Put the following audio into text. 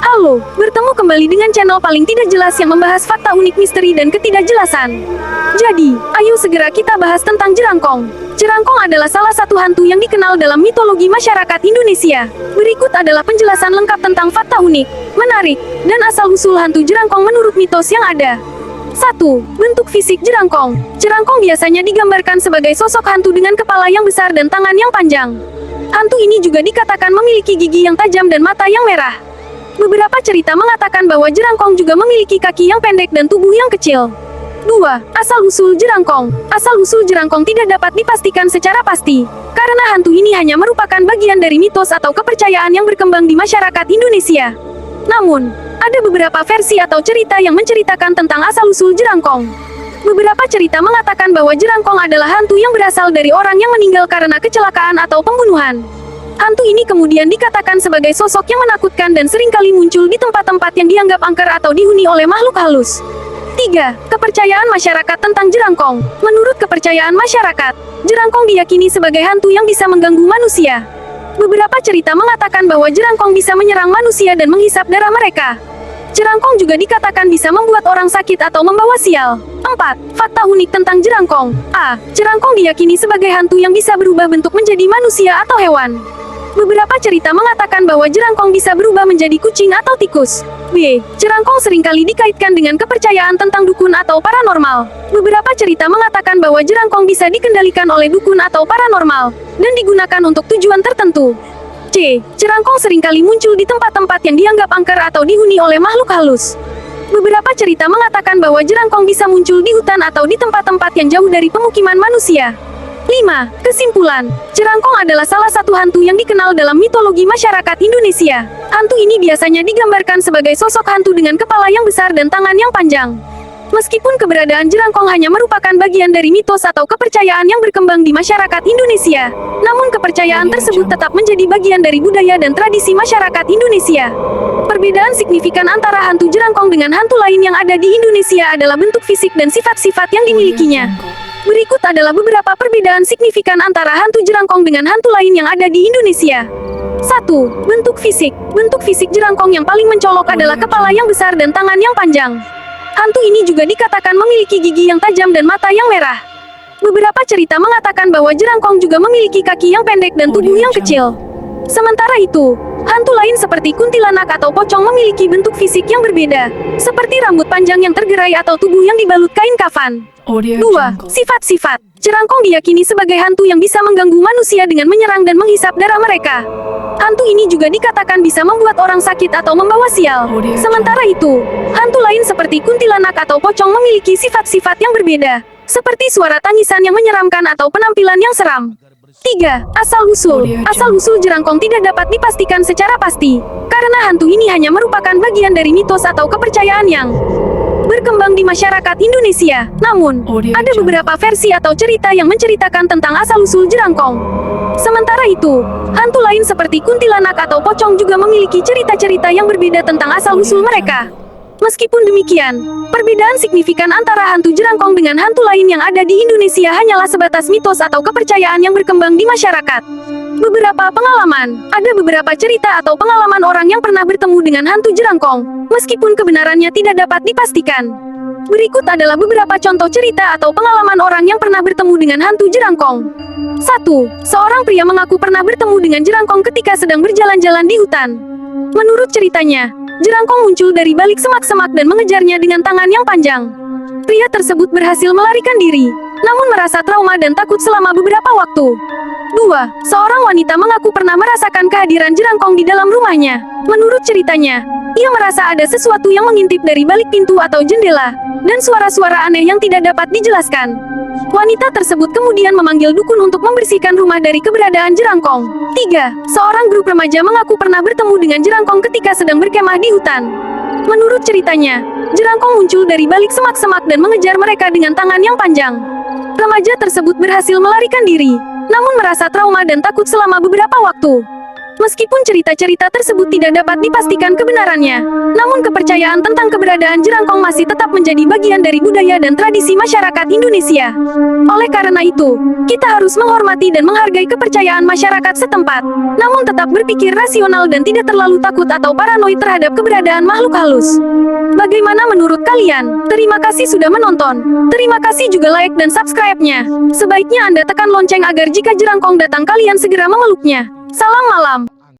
Halo, bertemu kembali dengan channel paling tidak jelas yang membahas fakta unik, misteri, dan ketidakjelasan. Jadi, ayo segera kita bahas tentang jerangkong. Jerangkong adalah salah satu hantu yang dikenal dalam mitologi masyarakat Indonesia. Berikut adalah penjelasan lengkap tentang fakta unik, menarik, dan asal-usul hantu jerangkong menurut mitos yang ada. 1. Bentuk fisik jerangkong. Jerangkong biasanya digambarkan sebagai sosok hantu dengan kepala yang besar dan tangan yang panjang. Hantu ini juga dikatakan memiliki gigi yang tajam dan mata yang merah. Beberapa cerita mengatakan bahwa jerangkong juga memiliki kaki yang pendek dan tubuh yang kecil. 2. Asal-usul jerangkong. Asal-usul jerangkong tidak dapat dipastikan secara pasti, karena hantu ini hanya merupakan bagian dari mitos atau kepercayaan yang berkembang di masyarakat Indonesia. Namun, ada beberapa versi atau cerita yang menceritakan tentang asal-usul jerangkong. Beberapa cerita mengatakan bahwa jerangkong adalah hantu yang berasal dari orang yang meninggal karena kecelakaan atau pembunuhan. Hantu ini kemudian dikatakan sebagai sosok yang menakutkan dan seringkali muncul di tempat-tempat yang dianggap angker atau dihuni oleh makhluk halus. 3. Kepercayaan masyarakat tentang jerangkong. Menurut kepercayaan masyarakat, jerangkong diyakini sebagai hantu yang bisa mengganggu manusia. Beberapa cerita mengatakan bahwa jerangkong bisa menyerang manusia dan menghisap darah mereka. Jerangkong juga dikatakan bisa membuat orang sakit atau membawa sial. 4. Fakta unik tentang jerangkong. A. Jerangkong diyakini sebagai hantu yang bisa berubah bentuk menjadi manusia atau hewan. Beberapa cerita mengatakan bahwa jerangkong bisa berubah menjadi kucing atau tikus. B. Jerangkong seringkali dikaitkan dengan kepercayaan tentang dukun atau paranormal. Beberapa cerita mengatakan bahwa jerangkong bisa dikendalikan oleh dukun atau paranormal, dan digunakan untuk tujuan tertentu. C. Jerangkong seringkali muncul di tempat-tempat yang dianggap angker atau dihuni oleh makhluk halus. Beberapa cerita mengatakan bahwa jerangkong bisa muncul di hutan atau di tempat-tempat yang jauh dari pemukiman manusia. 5. Kesimpulan, jerangkong adalah salah satu hantu yang dikenal dalam mitologi masyarakat Indonesia. Hantu ini biasanya digambarkan sebagai sosok hantu dengan kepala yang besar dan tangan yang panjang. Meskipun keberadaan jerangkong hanya merupakan bagian dari mitos atau kepercayaan yang berkembang di masyarakat Indonesia, namun kepercayaan tersebut tetap menjadi bagian dari budaya dan tradisi masyarakat Indonesia. Perbedaan signifikan antara hantu jerangkong dengan hantu lain yang ada di Indonesia adalah bentuk fisik dan sifat-sifat yang dimilikinya. Berikut adalah beberapa perbedaan signifikan antara hantu jerangkong dengan hantu lain yang ada di Indonesia. 1. Bentuk fisik. Bentuk fisik jerangkong yang paling mencolok adalah kepala yang besar dan tangan yang panjang. Hantu ini juga dikatakan memiliki gigi yang tajam dan mata yang merah. Beberapa cerita mengatakan bahwa jerangkong juga memiliki kaki yang pendek dan tubuh yang kecil. Sementara itu, hantu lain seperti kuntilanak atau pocong memiliki bentuk fisik yang berbeda, seperti rambut panjang yang tergerai atau tubuh yang dibalut kain kafan. 2. Sifat-sifat. Jerangkong diyakini sebagai hantu yang bisa mengganggu manusia dengan menyerang dan menghisap darah mereka. Hantu ini juga dikatakan bisa membuat orang sakit atau membawa sial. Sementara itu, hantu lain seperti kuntilanak atau pocong memiliki sifat-sifat yang berbeda, seperti suara tangisan yang menyeramkan atau penampilan yang seram. 3. Asal-usul. Asal-usul jerangkong tidak dapat dipastikan secara pasti, karena hantu ini hanya merupakan bagian dari mitos atau kepercayaan yang berkembang di masyarakat Indonesia. Namun, ada beberapa versi atau cerita yang menceritakan tentang asal-usul jerangkong. Sementara itu, hantu lain seperti kuntilanak atau pocong juga memiliki cerita-cerita yang berbeda tentang asal-usul mereka. Meskipun demikian, perbedaan signifikan antara hantu jerangkong dengan hantu lain yang ada di Indonesia hanyalah sebatas mitos atau kepercayaan yang berkembang di masyarakat. Beberapa pengalaman, ada beberapa cerita atau pengalaman orang yang pernah bertemu dengan hantu jerangkong, meskipun kebenarannya tidak dapat dipastikan. Berikut adalah beberapa contoh cerita atau pengalaman orang yang pernah bertemu dengan hantu jerangkong. 1. Seorang pria mengaku pernah bertemu dengan jerangkong ketika sedang berjalan-jalan di hutan. Menurut ceritanya, jerangkong muncul dari balik semak-semak dan mengejarnya dengan tangan yang panjang. Pria tersebut berhasil melarikan diri, namun merasa trauma dan takut selama beberapa waktu. 2. Seorang wanita mengaku pernah merasakan kehadiran jerangkong di dalam rumahnya. Menurut ceritanya, ia merasa ada sesuatu yang mengintip dari balik pintu atau jendela, dan suara-suara aneh yang tidak dapat dijelaskan. Wanita tersebut kemudian memanggil dukun untuk membersihkan rumah dari keberadaan jerangkong. 3. Seorang grup remaja mengaku pernah bertemu dengan jerangkong ketika sedang berkemah di hutan. Menurut ceritanya, jerangkong muncul dari balik semak-semak dan mengejar mereka dengan tangan yang panjang. Remaja tersebut berhasil melarikan diri, namun merasa trauma dan takut selama beberapa waktu. Meskipun cerita-cerita tersebut tidak dapat dipastikan kebenarannya, namun kepercayaan tentang keberadaan jerangkong masih tetap menjadi bagian dari budaya dan tradisi masyarakat Indonesia. Oleh karena itu, kita harus menghormati dan menghargai kepercayaan masyarakat setempat, namun tetap berpikir rasional dan tidak terlalu takut atau paranoid terhadap keberadaan makhluk halus. Bagaimana menurut kalian? Terima kasih sudah menonton. Terima kasih juga like dan subscribe-nya. Sebaiknya Anda tekan lonceng agar jika jerangkong datang kalian segera memeluknya. Salam malam.